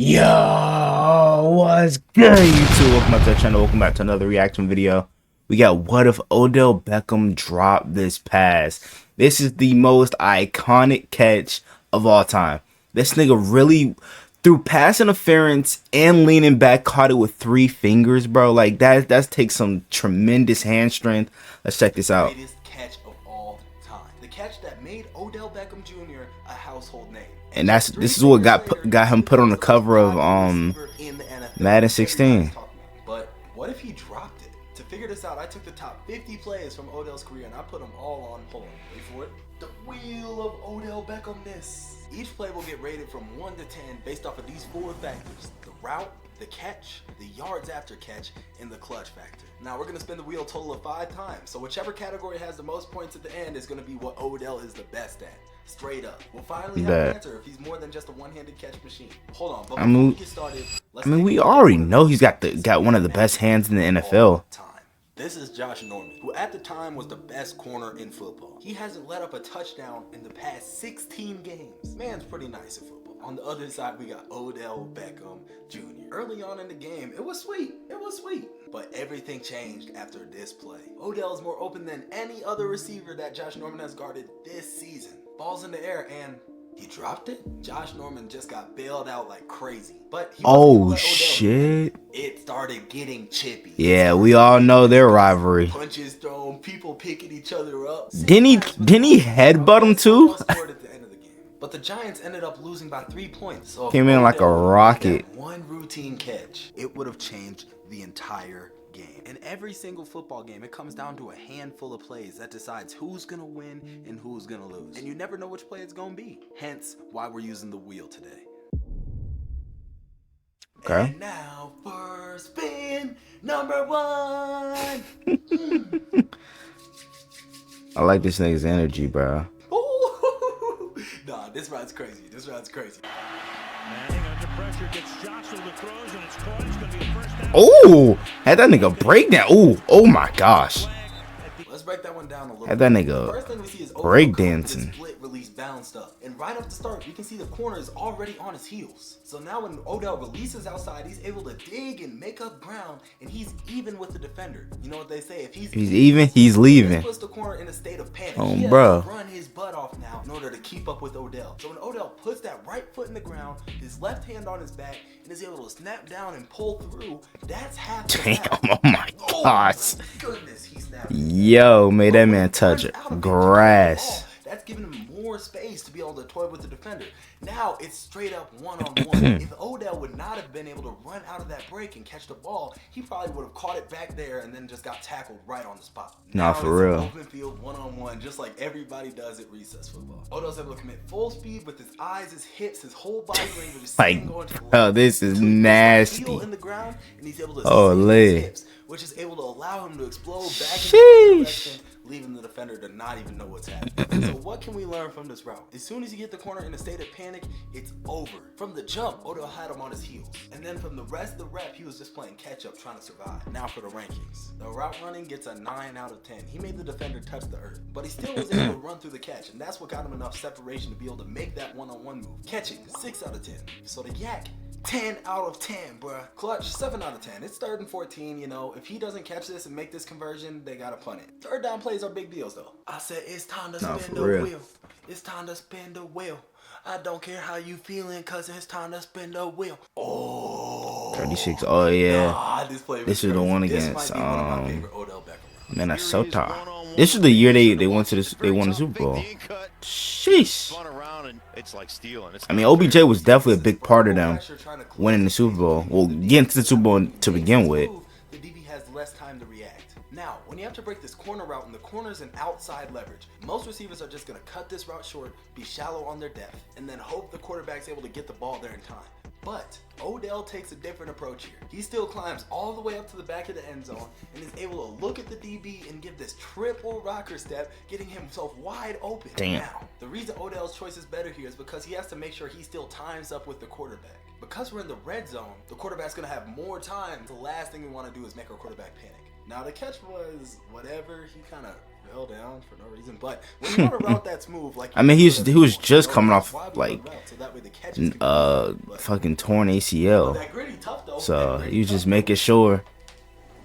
Yo, what's good, YouTube? Welcome back to the channel. Welcome back to another reaction video. We got what if Odell Beckham dropped this pass? This is the most iconic catch of all time. This nigga really, through pass interference and leaning back, caught it with 3 fingers, bro. Like that takes some tremendous hand strength. Let's check this out. Greatest catch of all time. The catch that made Odell Beckham Jr. a household name. And this is what got him put on the cover of Madden 16. But what if he dropped it? To figure this out, I took the top 50 plays from Odell's career and I put them all on, hold on, wait for it, the wheel of Odell Beckham-ness. Each play will get rated from 1 to 10 based off of these 4 factors: the route, the catch, the yards after catch, and the clutch factor. Now we're gonna spin the wheel a total of 5 times, so whichever category has the most points at the end is gonna be what Odell is the best at. Straight up. We'll finally have an answer if he's more than just a one-handed catch machine. Hold on, but before we get started, we already know he's got one of the best hands in the NFL. This is Josh Norman, who at the time was the best corner in football. He hasn't let up a touchdown in the past 16 games. Man's pretty nice at football. On the other side, we got Odell Beckham Jr. Early on in the game, it was sweet. It was sweet. But everything changed after this play. Odell is more open than any other receiver that Josh Norman has guarded this season. Ball's in the air and he dropped it. Josh Norman just got bailed out like crazy. But he shit. It started getting chippy. Yeah, we all know their rivalry. Punches thrown, people picking each other up. Didn't he headbutt him too? But the Giants ended up losing by 3 points. So came in like a rocket. One routine catch, it would have changed the entire game. In every single football game, it comes down to a handful of plays that decides who's gonna win and who's gonna lose. And you never know which play it's gonna be. Hence why we're using the wheel today. Okay. And now for spin number 1. I like this nigga's energy, bro. Nah, this ride's crazy. This ride's crazy. Oh, had that nigga break down. Oh my gosh. Let's break that one down a little. Had that nigga break dancing. Split release bounced up, and right off the start, you can see the corner is already on his heels. So now when Odell releases outside, he's able to dig and make up ground, and he's even with the defender. You know what they say? If he's even, he's leaving. This puts the corner in a state of panic. Oh, he has bro. to run his butt off now in order to keep up with Odell. So when Odell puts that right foot in the ground, his left hand on his back, and is able to snap down and pull through, that's half the damn, oh my gosh. Oh my goodness, he snapped. Yo, made that man touch grass. That's giving him more space to be able to toy with the defender. Now it's straight up one-on-one. If Odell would not have been able to run out of that break and catch the ball, he probably would have caught it back there and then just got tackled right on the spot. Nah, for real. Open field one-on-one, just like everybody does at recess football. Odell's able to commit full speed with his eyes, his hips, his whole body language. Like, oh, this is nasty. In the ground, and he's able to his hips, which is able to allow him to explode back into the direction, leaving the defender to not even know what's happening. So what can we learn from this route? As soon as you get the corner in a state of panic, it's over. From the jump, Odell had him on his heels. And then from the rest of the rep, he was just playing catch up, trying to survive. Now for the rankings. The route running gets a 9 out of 10. He made the defender touch the earth, but he still was able to run through the catch, and that's what got him enough separation to be able to make that one-on-one move. Catching, 6 out of 10. So the yak, 10 out of 10, bruh. Clutch, 7 out of 10. It's 3rd and 14, you know. If he doesn't catch this and make this conversion, they gotta punt it. 3rd down plays are big deals, though. I said it's time to spin the wheel. It's time to spin the wheel. I don't care how you feeling, cause it's time to spin the wheel. Oh, 36. Oh yeah. Nah, this is the one against Odell Beckham. Minnesota. This is the year they won the Super Bowl. Sheesh. I mean, OBJ was definitely a big part of them winning the Super Bowl. Well, getting to the Super Bowl to begin with. The DB has less time to react. Now, when you have to break this corner route, and the corner's an outside leverage, most receivers are just going to cut this route short, be shallow on their depth, and then hope the quarterback's able to get the ball there in time. But Odell takes a different approach here. He still climbs all the way up to the back of the end zone and is able to look at the DB and give this triple rocker step, getting himself wide open. Damn. Now, the reason Odell's choice is better here is because he has to make sure he still times up with the quarterback. Because we're in the red zone, the quarterback's going to have more time. The last thing we want to do is make our quarterback panic. Now, the catch was whatever. He kind of Odell down for no reason. But when you want to route that smooth, like I mean, he was just coming off why we like run route, so that way the catches can be easy. But fucking torn but ACL, that gritty tough though. so That gritty he was just tough, making sure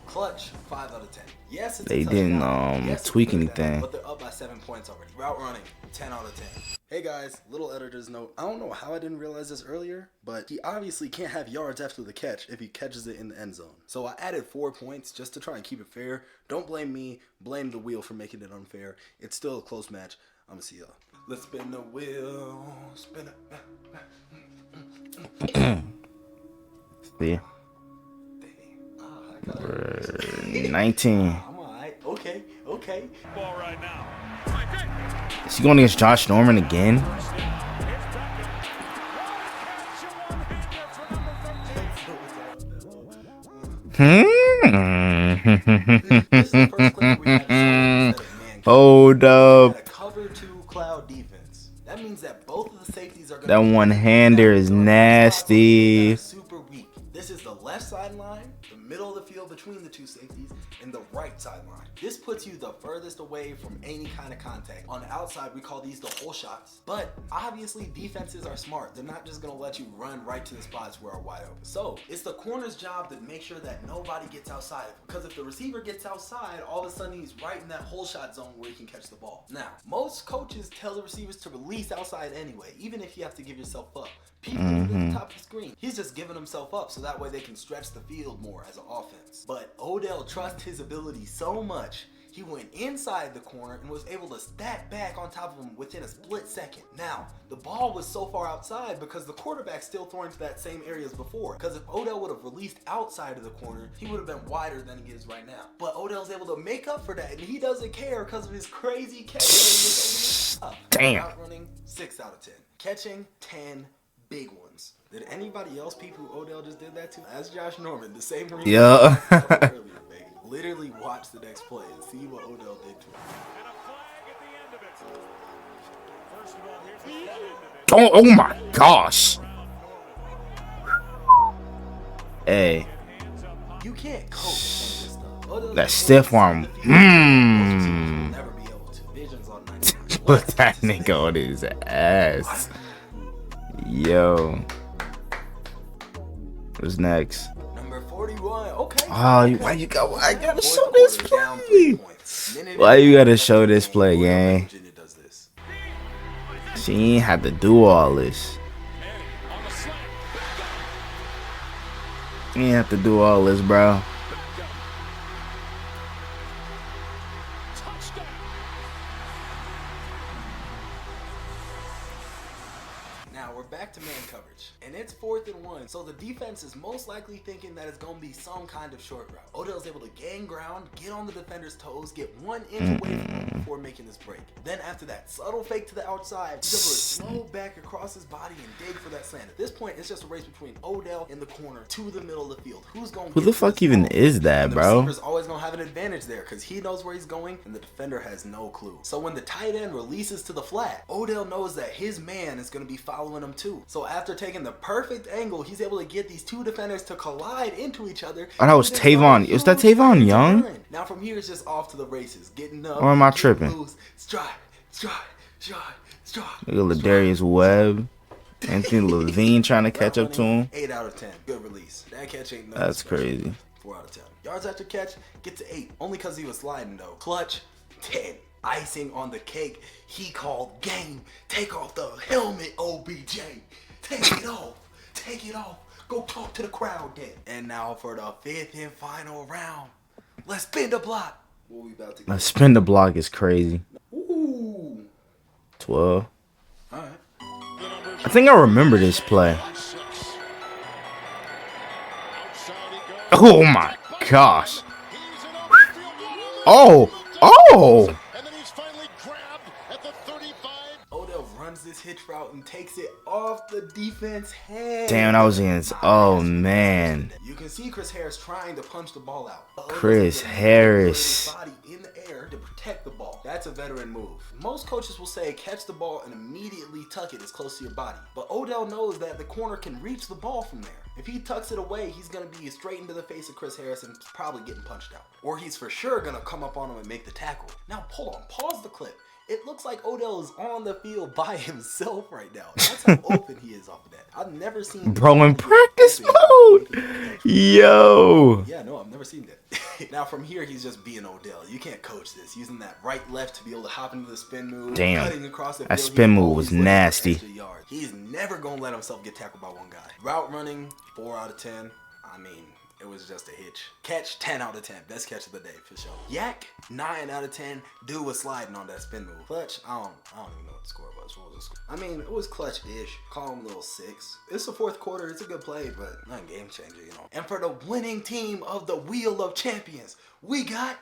clutch 5 out of 10. Yes, it's they a didn't touchdown. Yes, it's a tweak touchdown, anything. but they're up by 7 points already. Route running 10 out of 10. Hey guys, little editor's note. I don't know how I didn't realize this earlier, but he obviously can't have yards after the catch if he catches it in the end zone. So I added 4 points just to try and keep it fair. Don't blame me, blame the wheel for making it unfair. It's still a close match. I'm gonna see y'all. Let's spin the wheel, spin it. See, We're 19. I'm alright. Okay. Ball right now. Is he going against Josh Norman again? This is the first clip we had to show instead of man coverage. Hold We up. had a cover 2 cloud defense. That means that both of the safeties are going That one-hander is nasty. super weak. This is the left sideline, the middle of the field between the two safeties, and the right sideline. This puts you the furthest away from any kind of contact. On the outside, we call these the hole shots. But obviously, defenses are smart. They're not just going to let you run right to the spots where are wide open. So it's the corner's job to make sure that nobody gets outside. Because if the receiver gets outside, all of a sudden he's right in that hole shot zone where he can catch the ball. Now, most coaches tell the receivers to release outside anyway, even if you have to give yourself up. People at the top of the screen. He's just giving himself up so that way they can stretch the field more as an offense. But Odell trusts his ability so much, he went inside the corner and was able to stack back on top of him within a split second. Now, the ball was so far outside because the quarterback's still throwing to that same area as before. Because if Odell would have released outside of the corner, he would have been wider than he is right now. But Odell's able to make up for that, and he doesn't care because of his crazy catch. Damn. Route running 6 out of 10. Catching 10. Big ones. Did anybody else peep who Odell just did that to? That's Josh Norman, the same reason. Yeah. Earlier, baby. Literally watch the next play and see what Odell did to him. And a flag at the end of it. First of all, here's the end of it. Oh my gosh. Hey, You can't coach some of this stuff. Odell's that stiff arm. never be able to. Vision's on 99. Put that nigga on his ass. Yo. What's next? Number 41. Okay. Oh, why you gotta show this play? Why you gotta show this play, gang? She ain't had to do all this. You ain't have to do all this, bro. Now we're back to man coverage, and it's 4th and 1, so the defense is most likely thinking that it's going to be some kind of short route. Odell's able to gain ground, get on the defender's toes, get 1 inch away from him before making his break. Then after that subtle fake to the outside, he's able to slow back across his body and dig for that slant. At this point, it's just a race between Odell in the corner to the middle of the field. Who's going to Who the fuck even is that, the bro? receiver's always going to have an advantage there because he knows where he's going and the defender has no clue. So when the tight end releases to the flat, Odell knows that his man is going to be following him too. So after taking the perfect angle, he's able to get these two defenders to collide into each other. Oh, that was Tavon. Is that Tavon Young? Now from here, it's just off to the races. Getting up. Or am I getting tripping? loose, stride. Look at Ladarius Webb. Anthony Levine trying to catch up to him. 8 out of 10. Good release. That catch ain't nothing That's special. crazy. 4 out of 10. Yards after catch, get to 8. Only because he was sliding though. Clutch, 10. Icing on the cake. He called game. Take off the helmet, OBJ. Take it off. Take it off. Go talk to the crowd then. And now for the 5th and final round. Let's spin the block. What we about to get? Spin the block is crazy. Ooh. 12. Alright. I think I remember this play. Oh my gosh. Oh. And then he's finally grabbed at the 35. Odell runs this hitch route and takes it off the defense head. Damn, that was against. Oh man. You can can see Chris Harris trying to punch the ball out. Chris Harris. Body in the air to protect the ball. That's a veteran move. Most coaches will say catch the ball and immediately tuck it as close to your body. But Odell knows that the corner can reach the ball from there. If he tucks it away, he's going to be straight into the face of Chris Harris and probably getting punched out. Or he's for sure going to come up on him and make the tackle. Now, hold on. Pause the clip. It looks like Odell is on the field by himself right now. That's how open he is off of that. I've never seen bro in practice mode. Yo. Yeah, no, I've never seen that. Now from here, he's just being Odell. You can't coach this. Using that right left to be able to hop into the spin move. Damn. Cutting across the That field. spin move was nasty. He's never gonna let himself get tackled by one guy. Route running, 4 out of 10. I mean, it was just a hitch. Catch, 10 out of 10. Best catch of the day, for sure. Yak, 9 out of 10. Dude was sliding on that spin move. Clutch, I don't even know what the score was. What was the score? I mean, it was clutch-ish. Call him a little 6. It's the fourth quarter. It's a good play, but not a game changer, you know. And for the winning team of the Wheel of Champions, we got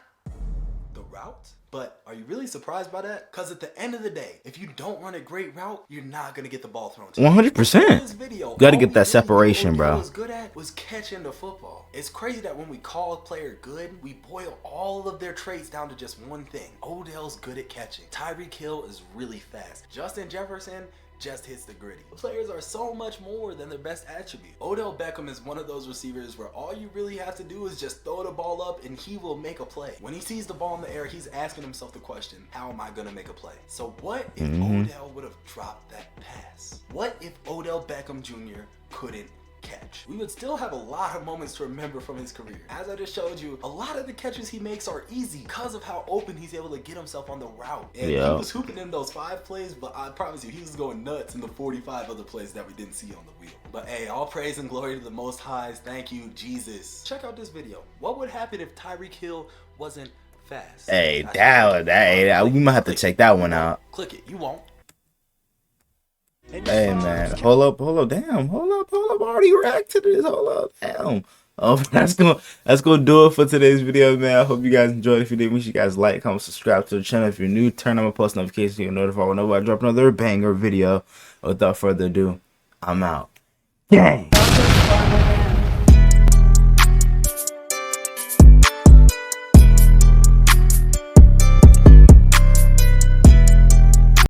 the route. But are you really surprised by that? Because at the end of the day, if you don't run a great route, you're not going to get the ball thrown to you. 100%. Got to get that separation, bro. What was good at was catching the football. It's crazy that when we call a player good, we boil all of their traits down to just one thing. Odell's good at catching. Tyreek Hill is really fast. Justin Jefferson just hits the gritty. Players are so much more than their best attribute. Odell Beckham is one of those receivers where all you really have to do is just throw the ball up and he will make a play. When he sees the ball in the air, he's asking himself the question, how am I gonna make a play? So what if Odell would have dropped that pass? What if Odell Beckham Jr. couldn't catch? We would still have a lot of moments to remember from his career. As I just showed you, a lot of the catches he makes are easy because of how open he's able to get himself on the route. And he was hooping in those 5 plays, but I promise you, he was going nuts in the 45 other plays that we didn't see on the wheel. But hey, all praise and glory to the Most Highs. Thank you, Jesus. Check out this video. What would happen if Tyreek Hill wasn't fast? Hey, we might have to check that one out. Click it. You won't. Hey man, hold up, damn, hold up, I already reacted to this, hold up, damn. That's gonna do it for today's video, man. I hope you guys enjoyed. If you did, make sure you guys like, comment, subscribe to the channel. If you're new, turn on my post notifications so you're notified whenever I drop another banger video. Without further ado, I'm out. Gang.